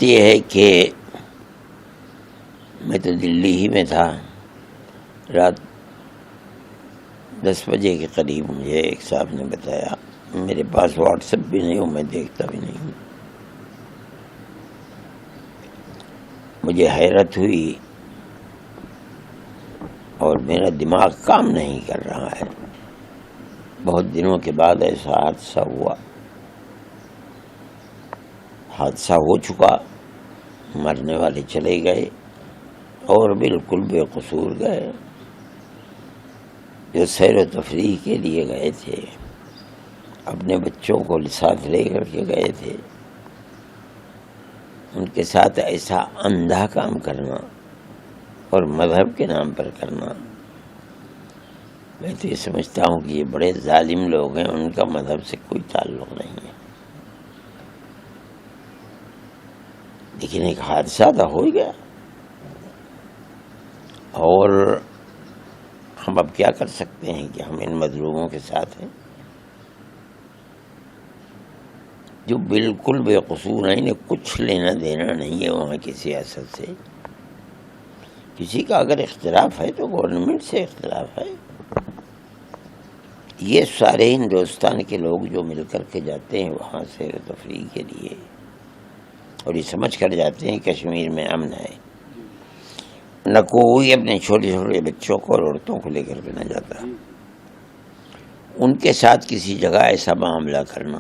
بات یہ ہے کہ میں تو دلی ہی میں تھا. رات 10 بجے کے قریب مجھے ایک صاحب نے بتایا، میرے پاس واٹس ایپ بھی نہیں ہوں، میں دیکھتا بھی نہیں ہوں. مجھے حیرت ہوئی اور میرا دماغ کام نہیں کر رہا ہے. بہت دنوں کے بعد ایسا حادثہ ہوا. حادثہ ہو چکا، مرنے والے چلے گئے اور بالکل بے قصور گئے. جو سیر و تفریح کے لیے گئے تھے، اپنے بچوں کو ساتھ لے کر کے گئے تھے، ان کے ساتھ ایسا اندھا کام کرنا اور مذہب کے نام پر کرنا، میں تو یہ سمجھتا ہوں کہ یہ بڑے ظالم لوگ ہیں، ان کا مذہب سے کوئی تعلق نہیں ہے. لیکن ایک حادثہ تو ہو ہی گیا، اور ہم اب کیا کر سکتے ہیں کہ ہم ان مظلوموں کے ساتھ ہیں جو بالکل بے قصور ہیں. انہیں کچھ لینا دینا نہیں ہے وہاں کی سیاست سے. کسی کا اگر اختلاف ہے تو گورنمنٹ سے اختلاف ہے. یہ سارے ہندوستان کے لوگ جو مل کر کے جاتے ہیں وہاں سیر و تفریح کے لیے، اور یہ سمجھ کر جاتے ہیں کشمیر میں امن ہے. نہ کوئی اپنے چھوٹے چھوٹے بچوں کو اور عورتوں کو لے کر کے نہ جاتا. ان کے ساتھ کسی جگہ ایسا معاملہ کرنا،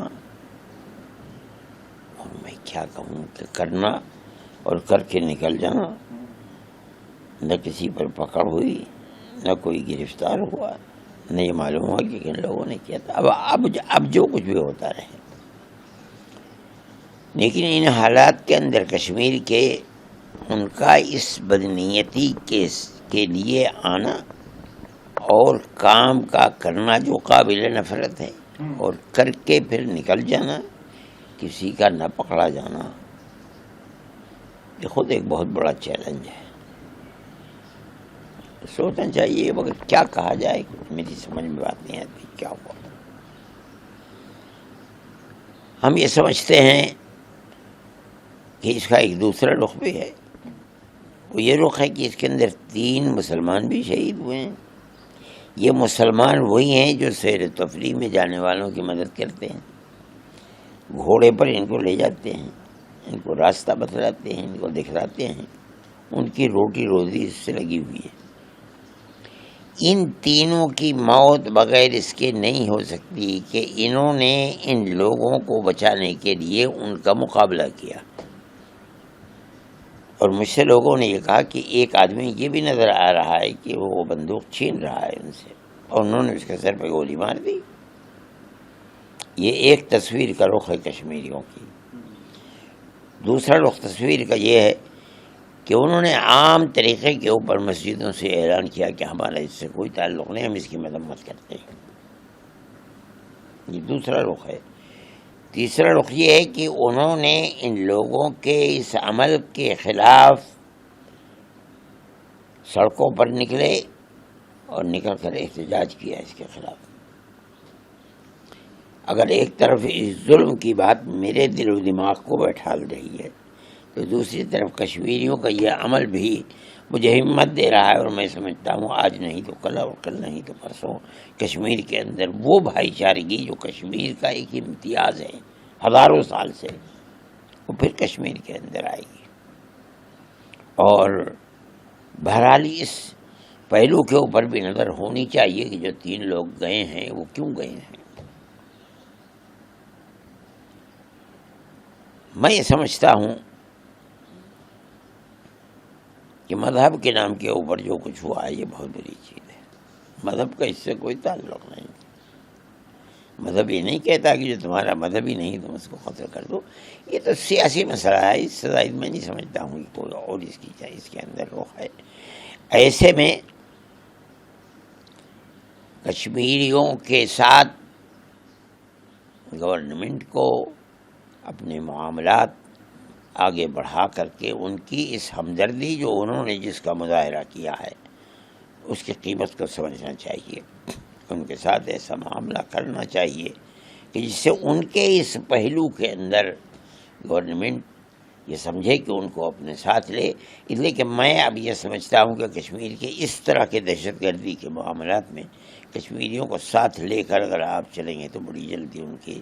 اور میں کیا کہوں کہ کرنا اور کر کے نکل جانا، نہ کسی پر پکڑ ہوئی، نہ کوئی گرفتار ہوا، نہ یہ معلوم ہوا کہ کن لوگوں نے کیا تھا. اب جو کچھ بھی ہوتا رہے. لیکن ان حالات کے اندر کشمیر کے ان کا اس بدنیتی کے لیے آنا اور کام کا کرنا جو قابل نفرت ہے، اور کر کے پھر نکل جانا، کسی کا نہ پکڑا جانا، یہ خود ایک بہت بڑا چیلنج ہے. سوچنا چاہیے مگر کیا کہا جائے، میری سمجھ میں بات نہیں آتی کیا ہوا. ہم یہ سمجھتے ہیں کہ اس کا ایک دوسرا رخ بھی ہے. وہ یہ رخ ہے کہ اس کے اندر 3 مسلمان بھی شہید ہوئے ہیں. یہ مسلمان وہی ہیں جو سیر و تفریح میں جانے والوں کی مدد کرتے ہیں، گھوڑے پر ان کو لے جاتے ہیں، ان کو راستہ بتلاتے ہیں، ان کو دکھلاتے ہیں. ان کی روٹی روزی اس سے لگی ہوئی ہے. ان تینوں کی موت بغیر اس کے نہیں ہو سکتی کہ انہوں نے ان لوگوں کو بچانے کے لیے ان کا مقابلہ کیا. اور مجھ سے لوگوں نے یہ کہا کہ ایک آدمی یہ بھی نظر آ رہا ہے کہ وہ بندوق چھین رہا ہے ان سے، اور انہوں نے اس کے سر پہ گولی مار دی. یہ ایک تصویر کا رخ ہے کشمیریوں کی. دوسرا رخ تصویر کا یہ ہے کہ انہوں نے عام طریقے کے اوپر مسجدوں سے اعلان کیا کہ ہمارا اس سے کوئی تعلق نہیں، ہم اس کی مذمت کرتے ہیں. یہ دوسرا رخ ہے. تیسرا رخ یہ ہے کہ انہوں نے ان لوگوں کے اس عمل کے خلاف سڑکوں پر نکلے اور نکل کر احتجاج کیا اس کے خلاف. اگر ایک طرف اس ظلم کی بات میرے دل و دماغ کو بیٹھال رہی ہے، تو دوسری طرف کشمیریوں کا یہ عمل بھی مجھے ہمت دے رہا ہے. اور میں سمجھتا ہوں آج نہیں تو کل، اور کل نہیں تو پرسوں، کشمیر کے اندر وہ بھائی چارگی جو کشمیر کا ایک امتیاز ہے ہزاروں سال سے، وہ پھر کشمیر کے اندر آئے گی. اور بہرحال اس پہلو کے اوپر بھی نظر ہونی چاہیے کہ جو 3 لوگ گئے ہیں وہ کیوں گئے ہیں. میں یہ سمجھتا ہوں کہ مذہب کے نام کے اوپر جو کچھ ہوا ہے یہ بہت بری چیز ہے. مذہب کا اس سے کوئی تعلق نہیں. مذہب یہ نہیں کہتا کہ جو تمہارا مذہب ہی نہیں تم اس کو قتل کر دو. یہ تو سیاسی مسئلہ ہے. اس سے زائد میں نہیں سمجھتا ہوں کہ کوئی اور اس کے اندر رخ ہے. ایسے میں کشمیریوں کے ساتھ گورنمنٹ کو اپنے معاملات آگے بڑھا کر کے ان کی اس ہمدردی جو انہوں نے جس کا مظاہرہ کیا ہے اس کی قیمت کو سمجھنا چاہیے. ان کے ساتھ ایسا معاملہ کرنا چاہیے کہ جس سے ان کے اس پہلو کے اندر گورنمنٹ یہ سمجھے کہ ان کو اپنے ساتھ لے. اس لیے کہ میں اب یہ سمجھتا ہوں کہ کشمیر کے اس طرح کے دہشت گردی کے معاملات میں کشمیریوں کو ساتھ لے کر اگر آپ چلیں گے تو بڑی جلدی ان کی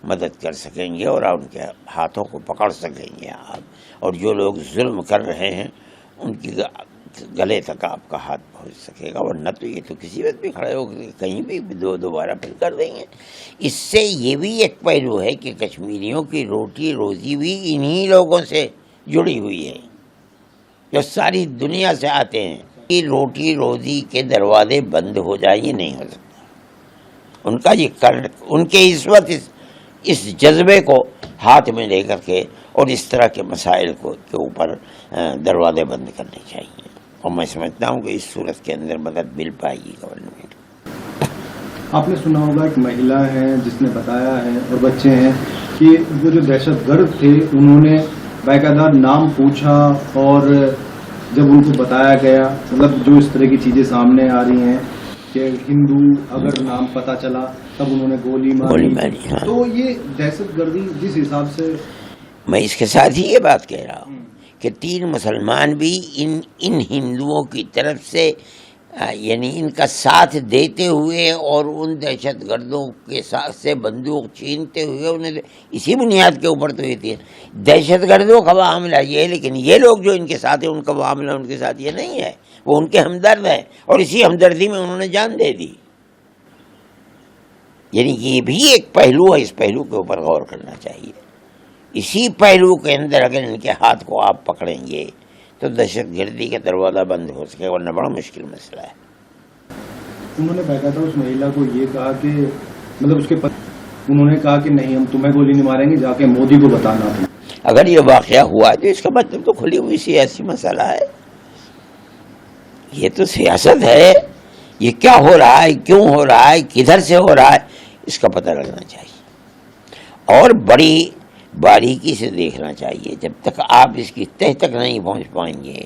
مدد کر سکیں گے اور ان کے ہاتھوں کو پکڑ سکیں گے آپ. اور جو لوگ ظلم کر رہے ہیں ان کی گلے تک آپ کا ہاتھ پہنچ سکے گا. ورنہ تو یہ تو کسی وقت بھی کھڑے ہو کہیں بھی دوبارہ پھر کر دیں گے. اس سے یہ بھی ایک پہلو ہے کہ کشمیریوں کی روٹی روزی بھی انہی لوگوں سے جڑی ہوئی ہے جو ساری دنیا سے آتے ہیں. یہ روٹی روزی کے دروازے بند ہو جائیں یہ نہیں ہو سکتا. ان کا یہ ان کے اس وقت اس جذبے کو ہاتھ میں لے کر کے اور اس طرح کے مسائل کے اوپر دروازے بند کرنے چاہیے. اور میں سمجھتا ہوں کہ اس صورت کے اندر مدد مل پائے گی گورنمنٹ. آپ نے سنا ہوگا ایک مہیلا ہے جس نے بتایا ہے اور بچے ہیں کہ وہ جو دہشت گرد تھے انہوں نے باقاعدہ نام پوچھا اور جب ان کو بتایا گیا مطلب جو اس طرح کی چیزیں سامنے آ رہی ہیں کہ ہندو اگر نام پتہ چلا تب انہوں نے گولی ماری. ہاں. تو یہ دہشت گردی جس حساب سے میں اس کے ساتھ ہی یہ بات کہہ رہا ہوں کہ 3 مسلمان بھی ان ہندوؤں کی طرف سے یعنی ان کا ساتھ دیتے ہوئے اور ان دہشت گردوں کے ساتھ سے بندوق چھینتے ہوئے انہیں اسی بنیاد کے اوپر تو یہ تھی دہشت گردوں کا معاملہ یہ ہے. لیکن یہ لوگ جو ان کے ساتھ ہیں ان کا معاملہ ان کے ساتھ یہ نہیں ہے. وہ ان کے ہمدرد ہیں اور اسی ہمدردی میں انہوں نے جان دے دی. یعنی یہ بھی ایک پہلو ہے. اس پہلو کے اوپر غور کرنا چاہیے. اسی پہلو کے اندر اگر ان کے ہاتھ کو آپ پکڑیں گے تو دہشت گردی کا دروازہ بند ہو سکے ورنہ بڑا مشکل مسئلہ ہے. انہوں نے باقاعدہ اس مہیلا کو یہ کہا کہ مطلب اس کے انہوں نے کہا کہ نہیں ہم تمہیں گولی نہیں ماریں گے جا کے مودی کو بتانا تھا. اگر یہ واقعہ ہوا ہے تو اس کا مطلب تو کھلی ہوئی سیاسی مسئلہ ہے. یہ تو سیاست ہے. یہ کیا ہو رہا ہے کیوں ہو رہا ہے کدھر سے ہو رہا ہے اس کا پتہ لگنا چاہیے اور بڑی باریکی سے دیکھنا چاہیے. جب تک آپ اس کی تہ تک نہیں پہنچ پائیں گے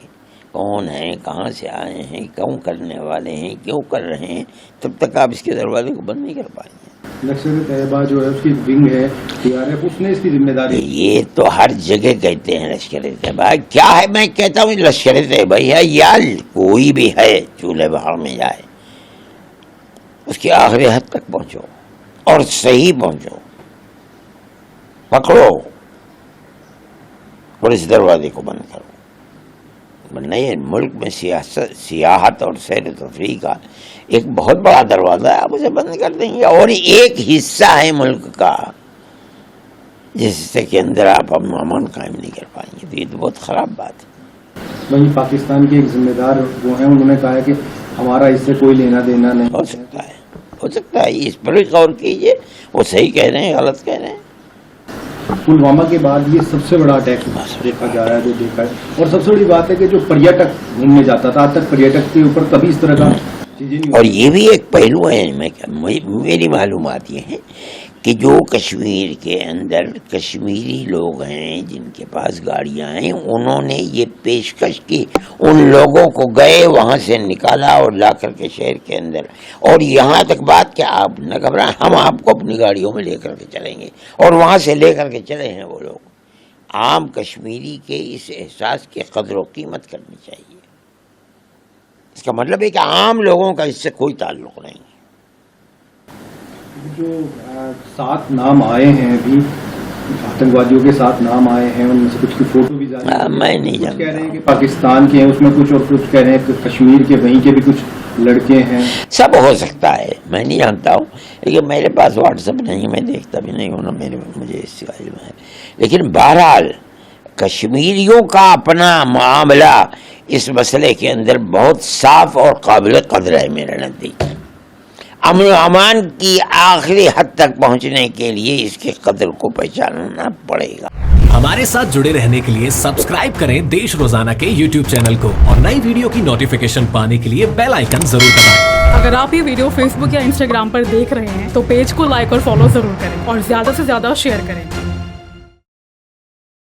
کون ہیں کہاں سے آئے ہیں کیوں کرنے والے ہیں کیوں کر رہے ہیں تب تک آپ اس کے دروازے کو بند نہیں کر پائیں گے. لشکر طیبہ جو ہے اس کی ونگ ہے TRF اس نے اس کی ذمہ داری. یہ تو ہر جگہ کہتے ہیں لشکر طیبہ کیا ہے. میں کہتا ہوں لشکر طیبہ ہے یا کوئی بھی ہے چولہے بہار میں جائے اس کی آخری حد تک پہنچو اور صحیح پہنچو پکڑو اور اس دروازے کو بند کرو. ورنہ یہ ملک میں سیاحت اور سیر و تفریح کا ایک بہت بڑا دروازہ ہے. آپ اسے بند کر دیں گے اور ایک حصہ ہے ملک کا جس حصے کے اندر آپ امن قائم نہیں کر پائیں گے تو یہ تو بہت خراب بات ہے. وہیں پاکستان کے ایک ذمہ دار وہ ہیں انہوں نے کہا ہے کہ ہمارا اس سے کوئی لینا دینا نہیں. ہو سکتا ہے اس پر بھی غور کیجیے. وہ صحیح کہہ رہے ہیں غلط کہہ رہے ہیں. پلوامہ کے بعد یہ سب سے بڑا اٹیک دیکھا جا رہا ہے جو دیکھا ہے. اور سب سے بڑی بات ہے کہ جو پریٹک گھومنے جاتا تھا آج تک پریٹک کے اوپر کبھی اس طرح کا چیزیں نہیں. اور یہ بھی ایک پہلو ہے. میری معلومات یہ ہے کہ جو کشمیر کے اندر کشمیری لوگ ہیں جن کے پاس گاڑیاں ہیں انہوں نے یہ پیشکش کی ان لوگوں کو گئے وہاں سے نکالا اور لا کر کے شہر کے اندر. اور یہاں تک بات کہ آپ نہ گھبرائیں ہم آپ کو اپنی گاڑیوں میں لے کر کے چلیں گے اور وہاں سے لے کر کے چلے ہیں وہ لوگ. عام کشمیری کے اس احساس کی قدر و قیمت کرنی چاہیے. اس کا مطلب ہے کہ عام لوگوں کا اس سے کوئی تعلق نہیں. جو 7 نام آئے ہیں ابھی آتنکوادیوں کے 7 نام آئے ہیں ان میں سے کچھ کی فوٹو بھی جاری ہے. میں نہیں جانتا. کہہ رہے ہیں کہ پاکستان کے ہیں اس میں کچھ اور کچھ کہہ رہے ہیں کہ کشمیر کے وہیں کے بھی کچھ لڑکے ہیں. سب ہو سکتا ہے میں نہیں جانتا ہوں لیکن میرے پاس واٹس ایپ نہیں میں دیکھتا بھی نہیں ہوں مجھے اس سے علم ہے. لیکن بہرحال کشمیریوں کا اپنا معاملہ اس مسئلے کے اندر بہت صاف اور قابل قدر ہے. میرے نزدیک امن و امان کی آخری حد تک پہنچنے کے لیے اس کے قدر کو پہچاننا پڑے گا. ہمارے ساتھ جڑے رہنے کے لیے سبسکرائب کریں دیش روزانہ کے YouTube چینل کو اور نئی ویڈیو کی نوٹیفیکیشن پانے کے لیے بیل آئیکن ضرور دبائیں. اگر آپ یہ ویڈیو فیس بک یا انسٹاگرام پر دیکھ رہے ہیں تو پیج کو لائک اور فالو ضرور کریں اور زیادہ سے زیادہ شیئر کریں.